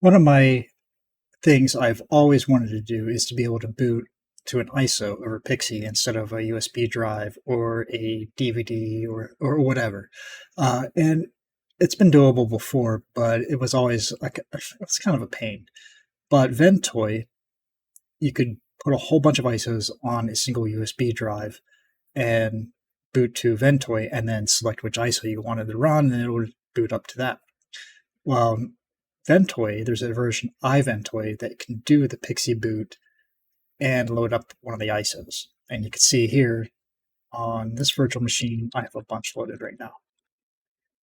One of my things I've always wanted to do is to be able to boot to an ISO over PXE instead of a USB drive or a DVD or whatever. And it's been doable before, but it was always like it's kind of a pain. But Ventoy, you could put a whole bunch of ISOs on a single USB drive and boot to Ventoy and then select which ISO you wanted to run, and it would boot up to that. Well, Ventoy, there's a version iVentoy that can do the PXE boot and load up one of the ISOs. And you can see here on this virtual machine, I have a bunch loaded right now.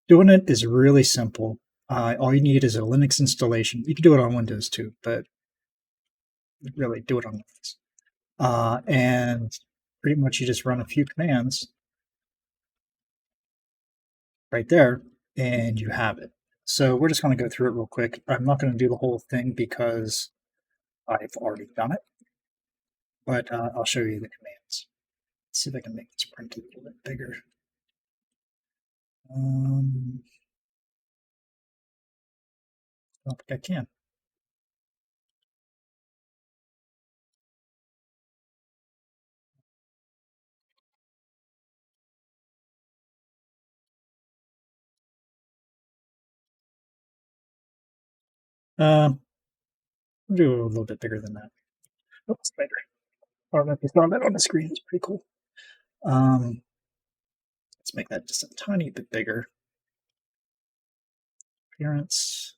Doing it is really simple. All you need is a Linux installation. You can do it on Windows too, but really do it on Linux. And pretty much you just run a few commands right there, and you have it. So we're just going to go through it real quick. I'm not going to do the whole thing because I've already done it, but I'll show you the commands. Let's see if I can make this print a little bit bigger. I don't think I can. We'll do it a little bit bigger than that. Oops, bigger. I don't know if you saw that on the screen. It's pretty cool. Let's make that just a tiny bit bigger. Appearance.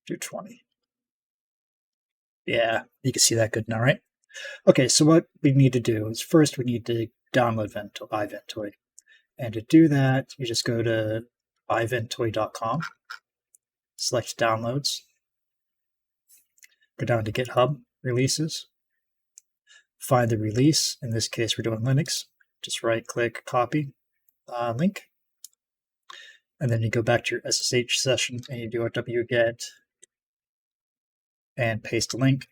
Do 20. Yeah, you can see that good now, right? Okay, so what we need to do is first we need to download iVentoy. And to do that, you just go to iVentoy.com, select downloads, go down to GitHub releases, find the release. In this case, we're doing Linux. Just right click, copy link. And then you go back to your SSH session and you do a wget and paste a link.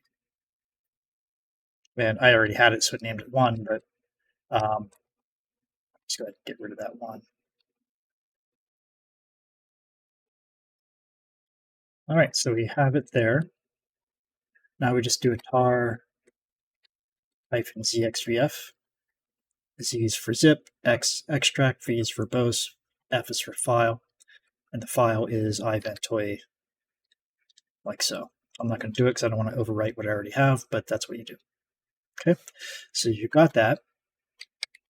And I already had it, so it named it 1, but just go ahead and get rid of that 1. All right, so we have it there. Now we just do a tar -zxvf. Z is for zip, X extract, V is for verbose, F is for file, and the file is iVentoy, like so. I'm not going to do it because I don't want to overwrite what I already have, but that's what you do. Okay, so you got that,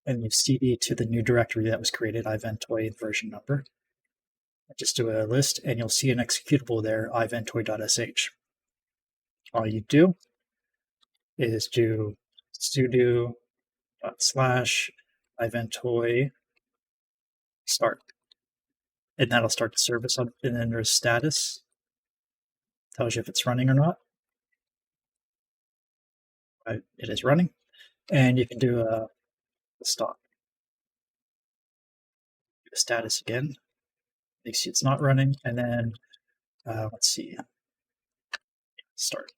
and you cd to the new directory that was created, iVentoy version number. Just do a list, and you'll see an executable there, iventoy.sh. All you do is do sudo /iventoy start, and that'll start the service up. And then there's status, tells you if it's running or not. It is running, and you can do a stop. Do a status again, makes you it's not running, and then let's see, start.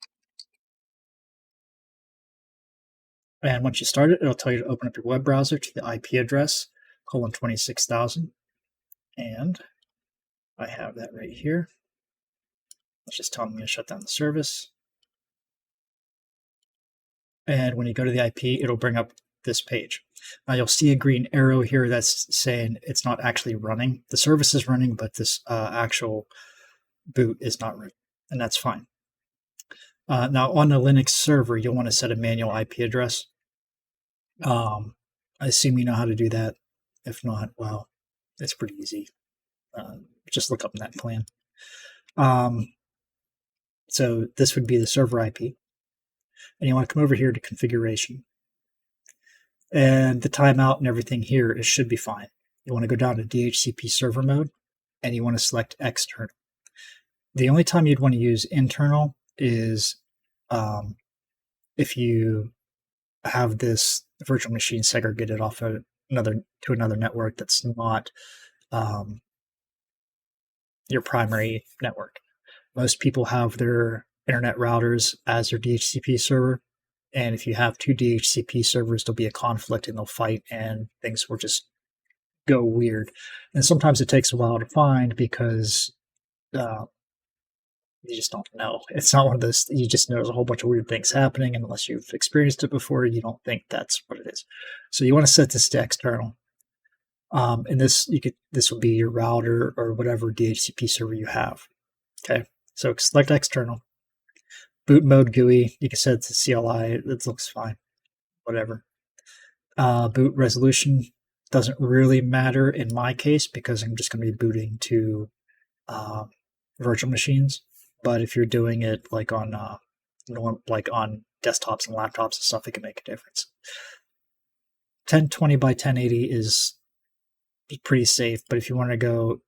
And once you start it, it'll tell you to open up your web browser to the IP address :26,000. And I have that right here. Let's just tell them I'm going to shut down the service. And when you go to the IP, it'll bring up this page. Now you'll see a green arrow here that's saying it's not actually running. The service is running, but this actual boot is not running, and that's fine. Now on the Linux server, you'll want to set a manual IP address. I assume you know how to do that. If not, well, it's pretty easy. Just look up in that plan. So this would be the server IP. And you want to come over here to configuration. And the timeout and everything here, it should be fine. You want to go down to DHCP server mode, and you want to select external. The only time you'd want to use internal is if you have this virtual machine segregated off of another network that's not your primary network. Most people have their internet routers as their DHCP server, and if you have 2 DHCP servers, there'll be a conflict and they'll fight, and things will just go weird. And sometimes it takes a while to find because you just don't know. It's not one of those, you just know there's a whole bunch of weird things happening, and unless you've experienced it before, you don't think that's what it is. So you want to set this to external. And this will be your router or whatever DHCP server you have. Okay, so select external. Boot mode GUI, you can set it to CLI, it looks fine, whatever. Boot resolution doesn't really matter in my case because I'm just going to be booting to virtual machines. But if you're doing it like on like on desktops and laptops and stuff, it can make a difference. 1020 by 1080 is pretty safe, but if you want to go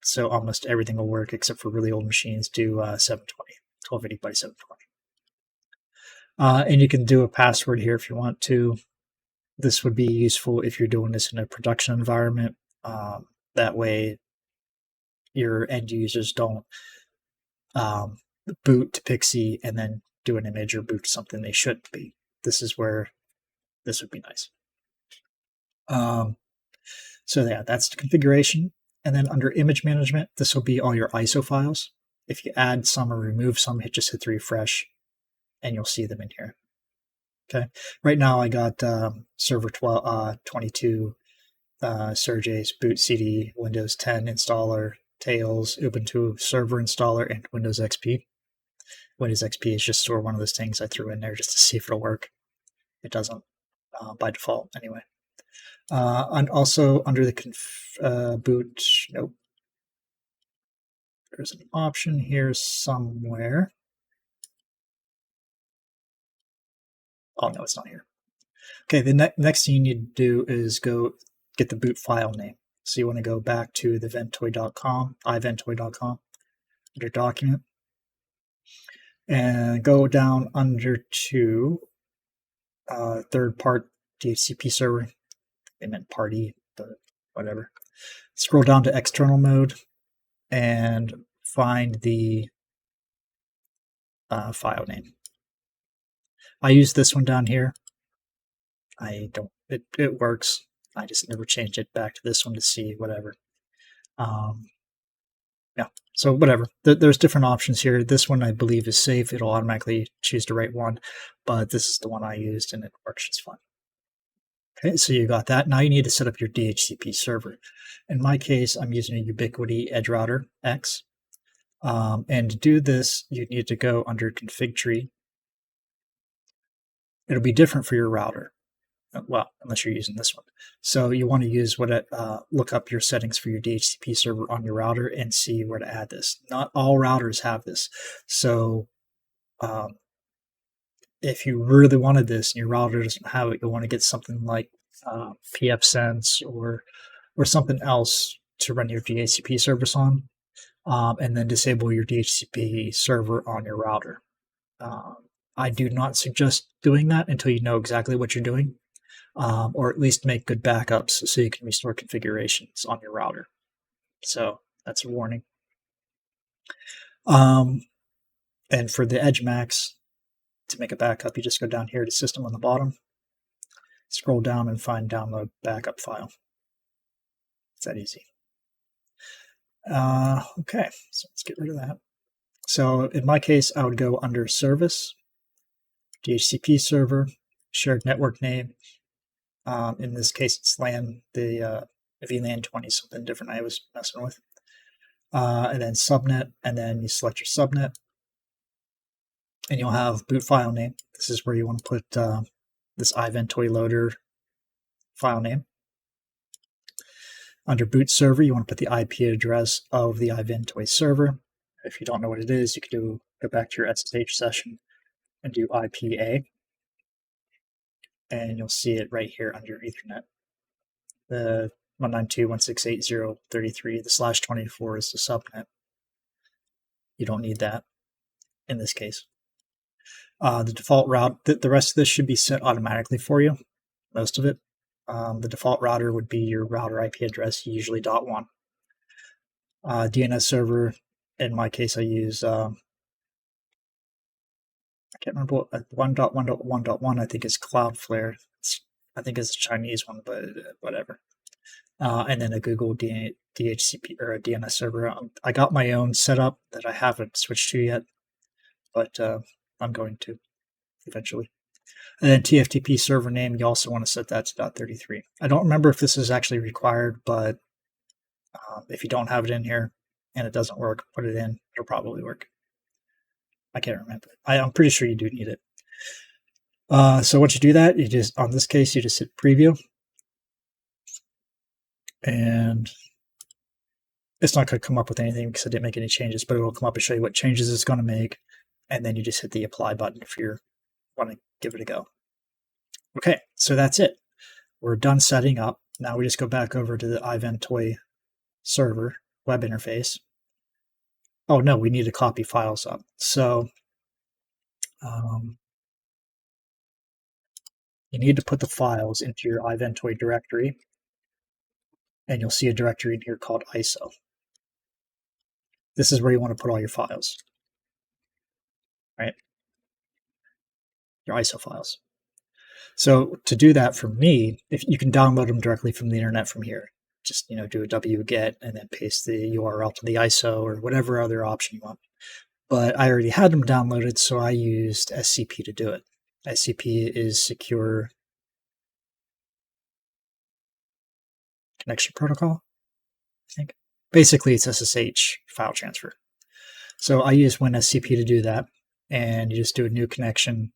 so almost everything will work except for really old machines, do 720, 1280 by 720. And you can do a password here if you want to. This would be useful if you're doing this in a production environment. That way your end users don't boot to PXE and then do an image or boot to something they shouldn't be. This is where this would be nice. So yeah, that's the configuration. And then under image management, this will be all your ISO files. If you add some or remove some, just hit refresh and you'll see them in here. Okay. Right now I got server 22, Sergey's boot CD, Windows 10 installer, Tails, Ubuntu server installer, and Windows XP. Windows XP is just sort of one of those things I threw in there just to see if it'll work. It doesn't by default anyway. And also under the boot, nope. There's an option here somewhere. Oh, no, it's not here. Okay, the next thing you need to do is go get the boot file name. So you want to go back to the ventoy.com, iVentoy.com, under document, and go down under to third part DHCP server. They meant party, but whatever. Scroll down to external mode and find the file name. I use this one down here. It works. I just never changed it back to this one to see whatever. Yeah, so whatever. There's different options here. This one I believe is safe. It'll automatically choose the right one, but this is the one I used and it works just fine. Okay, so you got that. Now you need to set up your DHCP server. In my case, I'm using a Ubiquiti Edge Router X. And to do this, you need to go under config tree. It'll be different for your router. Well, unless you're using this one. So you want to use look up your settings for your DHCP server on your router and see where to add this. Not all routers have this. So if you really wanted this and your router doesn't have it, you'll want to get something like pfSense or something else to run your DHCP service on, and then disable your DHCP server on your router. I do not suggest doing that until you know exactly what you're doing. Or at least make good backups so you can restore configurations on your router. So that's a warning. And for the Edge Max, to make a backup, you just go down here to System on the bottom, scroll down and find Download Backup File. It's that easy. Okay, so let's get rid of that. So in my case, I would go under Service, DHCP Server, Shared Network Name. In this case, it's LAN, the VLAN 20, something different I was messing with. And then subnet, and then you select your subnet. And you'll have boot file name. This is where you want to put this iVentoy loader file name. Under boot server, you want to put the IP address of the iVentoy server. If you don't know what it is, you can go back to your SSH session and do IPA. And you'll see it right here under Ethernet. The 192.168.0.33, the /24 is the subnet. You don't need that in this case. The default route, the rest of this should be set automatically for you, most of it. The default router would be your router IP address, usually .1. DNS server, in my case, I use I can't remember what 1.1.1.1 I think is Cloudflare. I think it's a Chinese one, but whatever. and then a Google DHCP or a DNS server. I got my own setup that I haven't switched to yet, but I'm going to eventually. And then TFTP server name, you also want to set that to .33. I don't remember if this is actually required, but if you don't have it in here and it doesn't work, put it in. It'll probably work. I can't remember. I'm pretty sure you do need it. So once you do that, you just, on this case, you just hit preview. And it's not going to come up with anything because I didn't make any changes, but it will come up and show you what changes it's going to make. And then you just hit the apply button if you want to give it a go. Okay, so that's it. We're done setting up. Now we just go back over to the iVentoy server web interface. Oh no, we need to copy files up. So you need to put the files into your iVentoy directory, and you'll see a directory in here called ISO. This is where you want to put all your files, right? Your ISO files. So to do that for me, if you can download them directly from the internet from here, just do a wget and then paste the URL to the ISO or whatever other option you want. But I already had them downloaded, so I used SCP to do it. SCP is Secure Connection Protocol, I think. Basically, it's SSH file transfer. So I use WinSCP to do that, and you just do a new connection.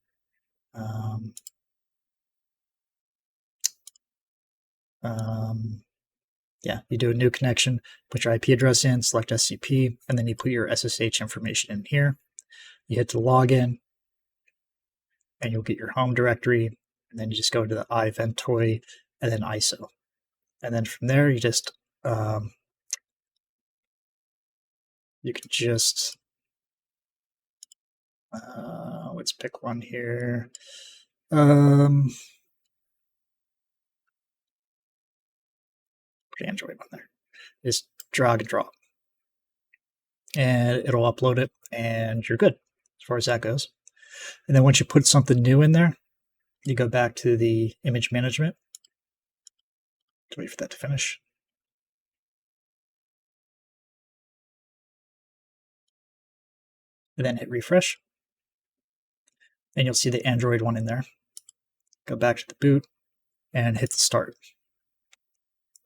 Yeah, you do a new connection, put your IP address in, select SCP, and then you put your SSH information in here. You hit the login, and you'll get your home directory, and then you just go to the iVentoy and then ISO. And then from there, you just you can just let's pick one here. Put Android on there. Just drag and drop, and it'll upload it, and you're good as far as that goes. And then once you put something new in there, you go back to the image management. Wait for that to finish. And then hit refresh. And you'll see the Android one in there. Go back to the boot and hit the start.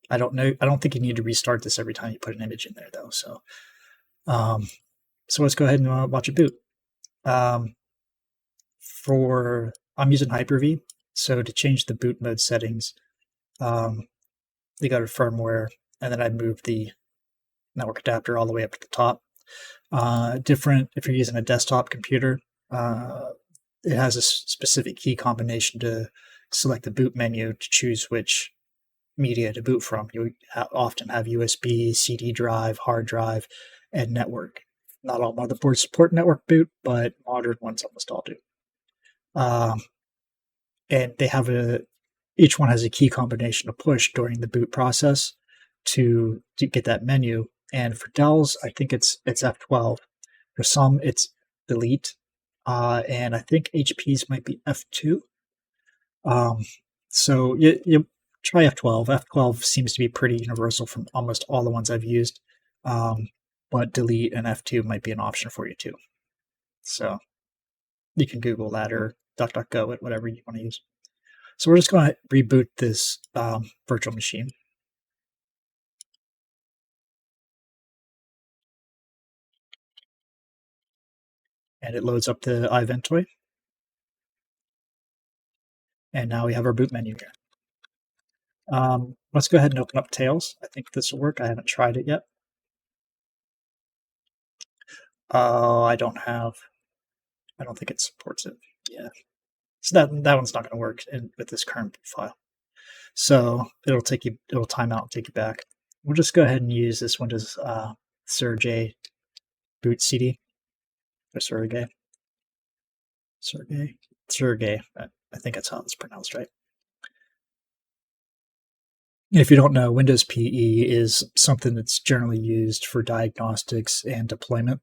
I don't think you need to restart this every time you put an image in there though. So let's go ahead and watch it boot. I'm using Hyper-V. So to change the boot mode settings, you go to firmware, and then I move the network adapter all the way up to the top. Different if you're using a desktop computer. It has a specific key combination to select the boot menu to choose which media to boot from. You often have USB, CD drive, hard drive, and network. Not all motherboards support network boot, but modern ones almost all do. And they have each one has a key combination to push during the boot process to get that menu. And for Dell's, I think it's F12. For some, it's delete. And I think HP's might be F2. So you try F12. F12 seems to be pretty universal from almost all the ones I've used. But delete and F2 might be an option for you too. So you can Google that or DuckDuckGo it, whatever you want to use. So we're just going to reboot this virtual machine. And it loads up the iVentoy. And now we have our boot menu here. Let's go ahead and open up Tails. I think this will work. I haven't tried it yet. I don't think it supports it. Yeah. So that one's not going to work with this current file. So it'll time out and take you back. We'll just go ahead and use this Windows Sergey boot CD. Or Sergey. I think that's how it's pronounced, right? If you don't know, Windows PE is something that's generally used for diagnostics and deployment.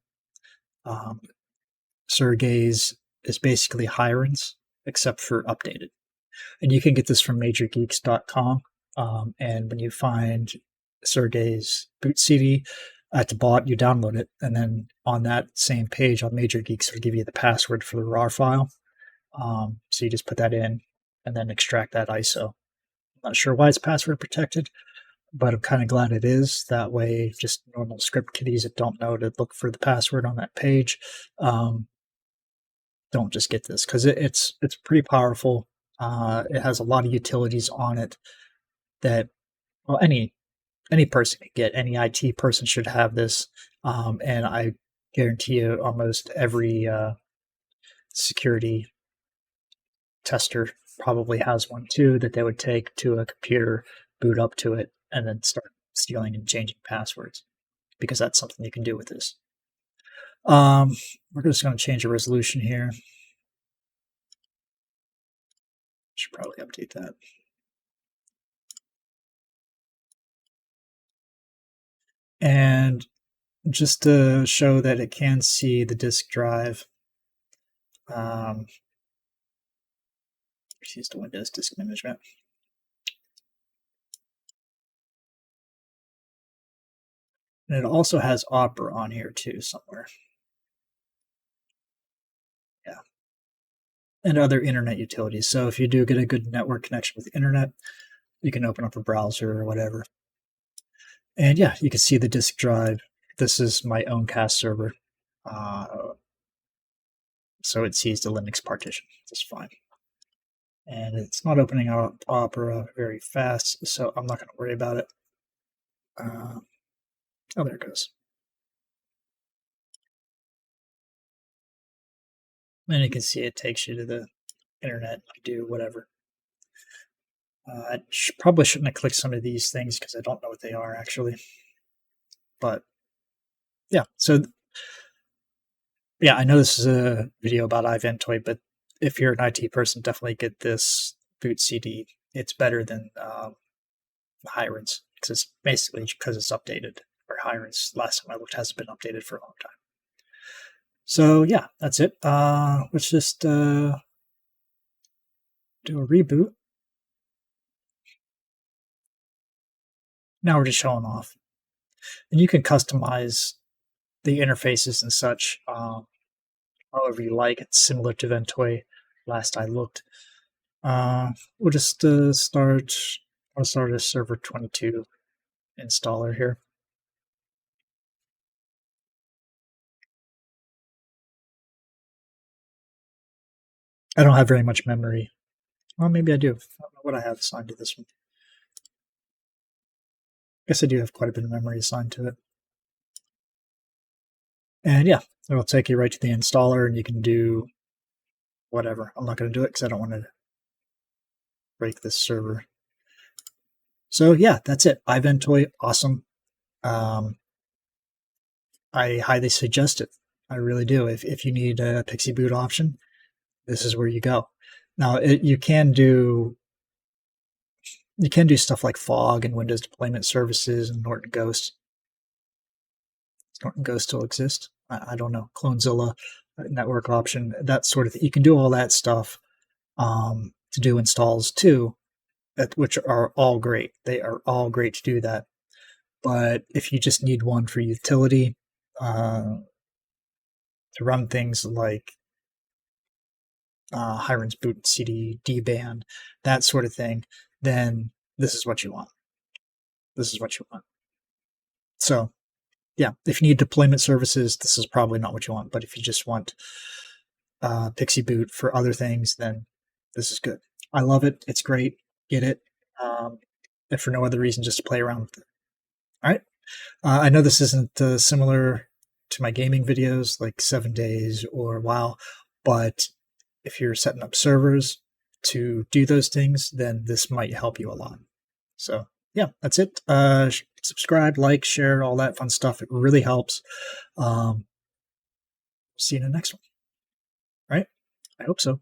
Sergey's is basically Hiren's, except for updated. And you can get this from majorgeeks.com. And when you find Sergey's boot CD at the bot, you download it, and then on that same page on Major Geeks, it'll give you the password for the RAR file. So you just put that in and then extract that ISO. I'm not sure why it's password protected, but I'm kind of glad it is. That way, just normal script kiddies that don't know to look for the password on that page don't just get this, because it's pretty powerful. It has a lot of utilities on it that, well, any person can get. Any IT person should have this, and I guarantee you, almost every security tester probably has one too that they would take to a computer, boot up to it, and then start stealing and changing passwords, because that's something you can do with this. We're just going to change the resolution here. Should probably update that. And just to show that it can see the disk drive, use the Windows Disk Management. And it also has Opera on here too somewhere. Yeah. And other internet utilities. So if you do get a good network connection with the internet, you can open up a browser or whatever. And yeah, you can see the disk drive. This is my own cast server. So it sees the Linux partition just fine. And it's not opening up Opera very fast, so I'm not going to worry about it. Oh, there it goes. And you can see it takes you to the internet. You do whatever. I probably shouldn't have clicked some of these things because I don't know what they are actually. But yeah, so yeah, I know this is a video about iVentoy, but if you're an IT person, definitely get this boot CD. It's better than Hiren's, because it's basically because it's updated. Or Hiren's, last time I looked, hasn't been updated for a long time. So yeah, that's it. Let's just do a reboot. Now we're just showing off. And you can customize the interfaces and such however you like. It's similar to Ventoy last I looked. We'll just I'll start a server 22 installer here. I don't have very much memory. Well, maybe I do. I don't know what I have assigned to this one. I guess I do have quite a bit of memory assigned to it. And yeah, it'll take you right to the installer, and you can do whatever. I'm not going to do it because I don't want to break this server. So yeah, that's it. iVentoy, awesome. I highly suggest it. I really do. If you need a PXE boot option, this is where you go. Now you can do stuff like Fog and Windows Deployment Services and Norton Ghost. Does Norton Ghost still exist? I don't know. Clonezilla, network option, that sort of thing. You can do all that stuff to do installs too, which are all great. They are all great to do that. But if you just need one for utility, to run things like Hiren's boot CD, dband, that sort of thing, then this is what you want. This is what you want. So yeah, if you need deployment services, this is probably not what you want. But if you just want PXE boot for other things, then this is good. I love it. It's great. Get it. If for no other reason, just to play around with it. All right. I know this isn't similar to my gaming videos like 7 Days or WoW, but if you're setting up servers to do those things, then this might help you a lot. So yeah, that's it. Subscribe, like, share, all that fun stuff. It really helps. See you in the next one. All right? I hope so.